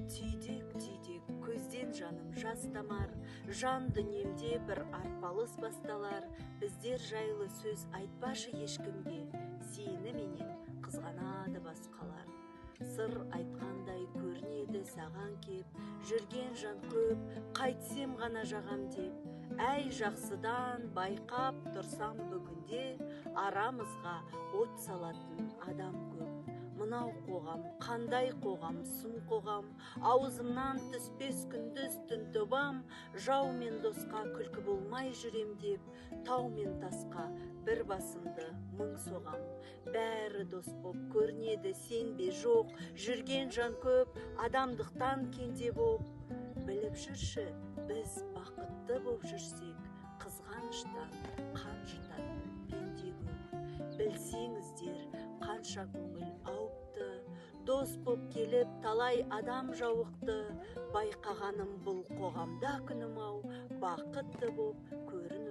Түйдек көзден жаным жас тамар, жан дүниемде бір арпалыс басталар. Біздер жайлы сөз айтпашы ешкімге, сені менен қызғанады басқалар. Сыр айтқандай көрінеді саған кеп, жүрген жан көп, қайтсем ғана жағам деп. Әй жақсыдан байқап тұрсам бүгінде, арамызға от салатын адам көп. Мынау қоғам, қандай қоғам, сұм қоғам, аузымнан түспес күндіз түн тобам, жау мен досқа күлкі болмай жүрем деп, тау мен тасқа бір басымды мың соғам. Бәрі дос боп көрінеді сен бе жоқ, жүрген жан көп, адамдықтан кенде боп. Біліп жүрші, біз бақытты боп жүрсек, қызғаныштан қан жұтатын пенде көп. Білсеңіздер, қанша көңіл ауыпты, дос боп келіп талай адам жауықты. Байқағаным бұл қоғамда күнім ау, бақытты боп көрініп